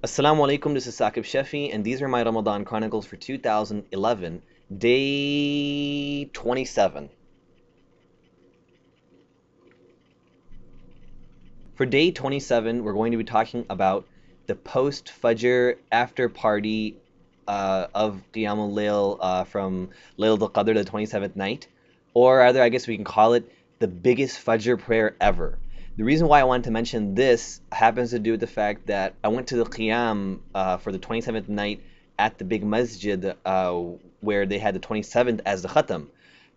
Assalamu alaikum, this is Saqib Shefi, and these are my Ramadan Chronicles for 2011, day 27. For day 27, we're going to be talking about the post-Fajr after party of Qiyamul Layl from Layl al-Qadr, the 27th night, or rather, I guess we can call it the biggest Fajr prayer ever. The reason why I wanted to mention this happens to do with the fact that I went to the Qiyam for the 27th night at the big masjid where they had the 27th as the Khatam.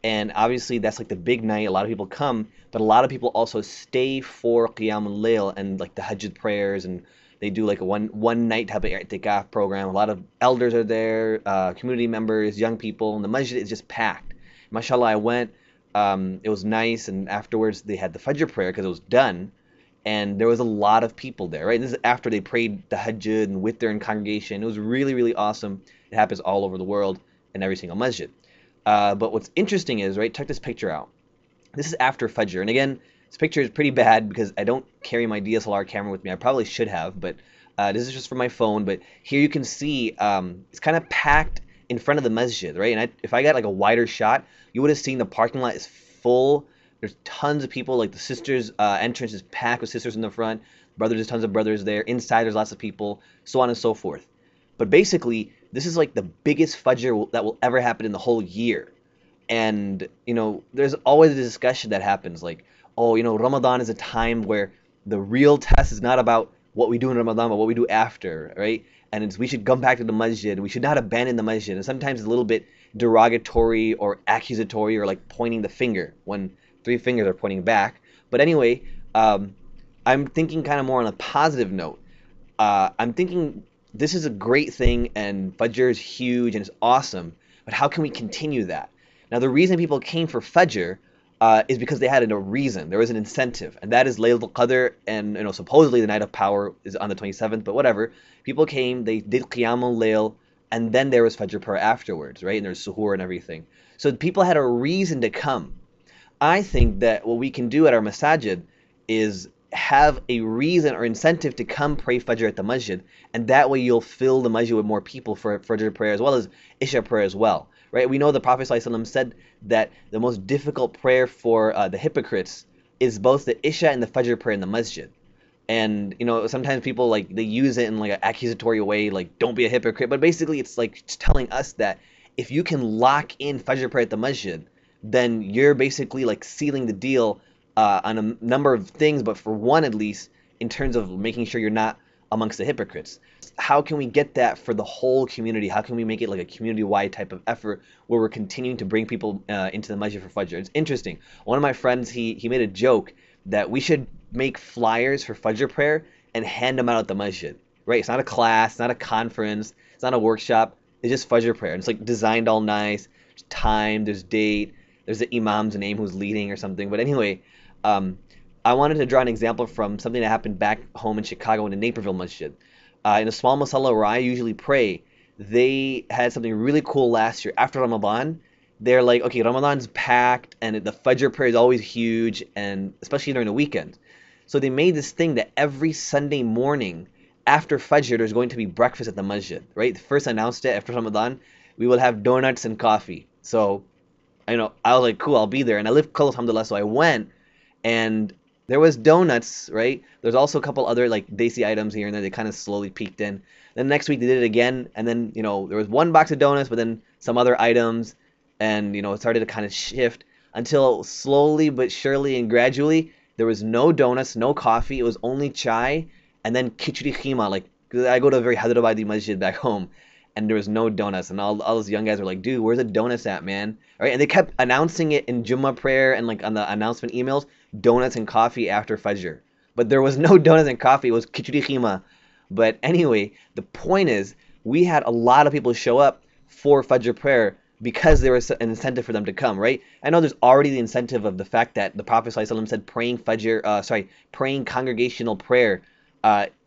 And obviously, that's like the big night. A lot of people come, but a lot of people also stay for Qiyam al-Layl and like the Hajj prayers, and they do like a one night type of i'tikaf program. A lot of elders are there, community members, young people, and the masjid is just packed. Mashallah, I went. It was nice, and afterwards they had the Fajr prayer because it was done, and there was a lot of people there. Right, this is after they prayed the Hajj and with their congregation. It was really, really awesome. It happens all over the world in every single masjid. But what's interesting is, right, check this picture out. This is after Fajr. And again, this picture is pretty bad because I don't carry my DSLR camera with me. I probably should have, but this is just from my phone. But here you can see it's kind of packed in front of the masjid, right? And if I got like a wider shot, you would have seen the parking lot is full. There's tons of people. Like the sisters' entrance is packed with sisters in the front. Brothers, there's tons of brothers there. Inside, there's lots of people, so on and so forth. But basically, this is like the biggest Fajr that will ever happen in the whole year. And, there's always a discussion that happens like, oh, Ramadan is a time where the real test is not about what we do in Ramadan, but what we do after, right? And we should come back to the masjid. We should not abandon the masjid. And sometimes it's a little bit derogatory or accusatory or like pointing the finger when three fingers are pointing back. But anyway, I'm thinking kind of more on a positive note. I'm thinking this is a great thing and Fajr is huge and it's awesome, but how can we continue that? Now, the reason people came for Fajr is because they had a reason. There was an incentive, and that is Laylatul Qadr, and supposedly the night of power is on the 27th, but whatever. People came, they did Qiyamul Layl, and then there was Fajr prayer afterwards, right? And there's suhoor and everything. So people had a reason to come. I think that what we can do at our masajid is have a reason or incentive to come pray Fajr at the masjid, and that way you'll fill the masjid with more people for Fajr prayer as well as Isha prayer as well, right? We know the Prophet ﷺ said that the most difficult prayer for the hypocrites is both the Isha and the Fajr prayer in the masjid. And sometimes people like they use it in like an accusatory way, like don't be a hypocrite. But basically, it's like telling us that if you can lock in Fajr prayer at the masjid, then you're basically like sealing the deal on a number of things, but for one at least, in terms of making sure you're not amongst the hypocrites. How can we get that for the whole community? How can we make it like a community-wide type of effort where we're continuing to bring people into the masjid for Fajr? It's interesting. One of my friends, he made a joke that we should make flyers for Fajr prayer and hand them out at the masjid, right? It's not a class, it's not a conference, it's not a workshop, it's just Fajr prayer. And it's like designed all nice, there's time, there's date, there's the imam's name who's leading or something. But anyway, I wanted to draw an example from something that happened back home in Chicago in the Naperville Masjid. In a small masala where I usually pray, they had something really cool last year. After Ramadan, they're like, okay, Ramadan's packed and the Fajr prayer is always huge, and especially during the weekend. So they made this thing that every Sunday morning after Fajr, there's going to be breakfast at the masjid, right? They first announced it after Ramadan, we will have donuts and coffee. So, I was like, cool, I'll be there. And I live close, alhamdulillah, so I went, and there was donuts, right? There's also a couple other like desi items here and there. They kind of slowly peeked in. Then next week they did it again, and then there was one box of donuts, but then some other items, and it started to kind of shift until slowly but surely and gradually there was no donuts, no coffee. It was only chai, and then khichdi khima. Like 'cause I go to a very Hyderabadi masjid back home, and there was no donuts, and all those young guys were like, "Dude, where's the donuts at, man?" All right, and they kept announcing it in Jummah prayer and like on the announcement emails, donuts and coffee after Fajr. But there was no donuts and coffee, it was khichdi khima. But anyway, the point is, we had a lot of people show up for Fajr prayer because there was an incentive for them to come, right? I know there's already the incentive of the fact that the Prophet ﷺ said praying Fajr, praying congregational prayer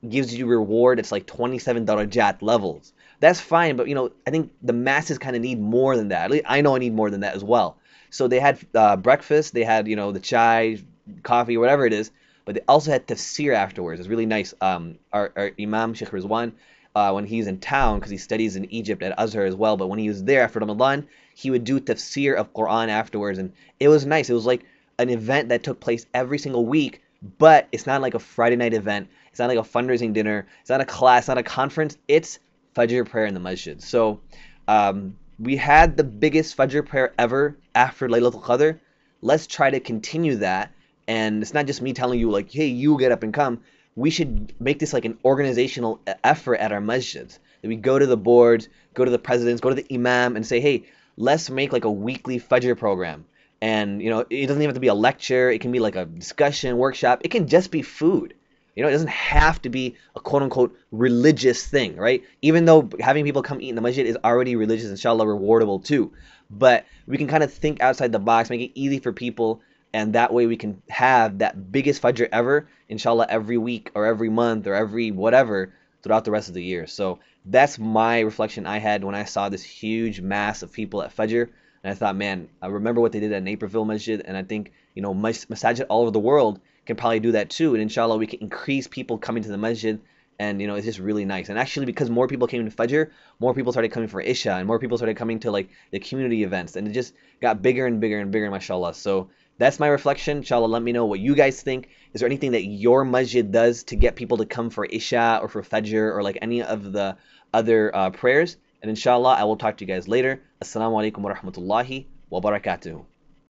gives you reward. It's like 27 darajat levels. That's fine, but I think the masses kind of need more than that. At least I know I need more than that as well. So they had breakfast, they had the chai, coffee, whatever it is, but they also had tafsir afterwards. It's really nice. Our Imam Sheikh Rizwan, when he's in town, because he studies in Egypt at Azhar as well, but when he was there after Ramadan, he would do tafsir of Quran afterwards, and it was nice. It was like an event that took place every single week, but it's not like a Friday night event. It's not like a fundraising dinner. It's not a class, not a conference. It's Fajr prayer in the masjid. So we had the biggest Fajr prayer ever after Laylatul Qadr. Let's try to continue that. And it's not just me telling you, like, hey, you get up and come. We should make this like an organizational effort at our masjids. That we go to the boards, go to the presidents, go to the imam, and say, hey, let's make like a weekly Fajr program. And, you know, it doesn't even have to be a lecture. It can be like a discussion, workshop. It can just be food. You know, it doesn't have to be a quote-unquote religious thing, right? Even though having people come eat in the masjid is already religious, inshallah, rewardable too. But we can kind of think outside the box, make it easy for people, and that way we can have that biggest Fajr ever, inshallah, every week or every month or every whatever throughout the rest of the year. So that's my reflection I had when I saw this huge mass of people at Fajr. And I thought, man, I remember what they did at Naperville Masjid, and I think, you know, masajid all over the world can probably do that too. And inshallah, we can increase people coming to the masjid, and, you know, it's just really nice. And actually, because more people came to Fajr, more people started coming for Isha, and more people started coming to like the community events, and it just got bigger and bigger and bigger, mashallah. So that's my reflection. Inshallah, let me know what you guys think. Is there anything that your masjid does to get people to come for Isha or for Fajr or like any of the other prayers? And inshallah, I will talk to you guys later. Assalamu alaikum wa rahmatullahi wa barakatuh.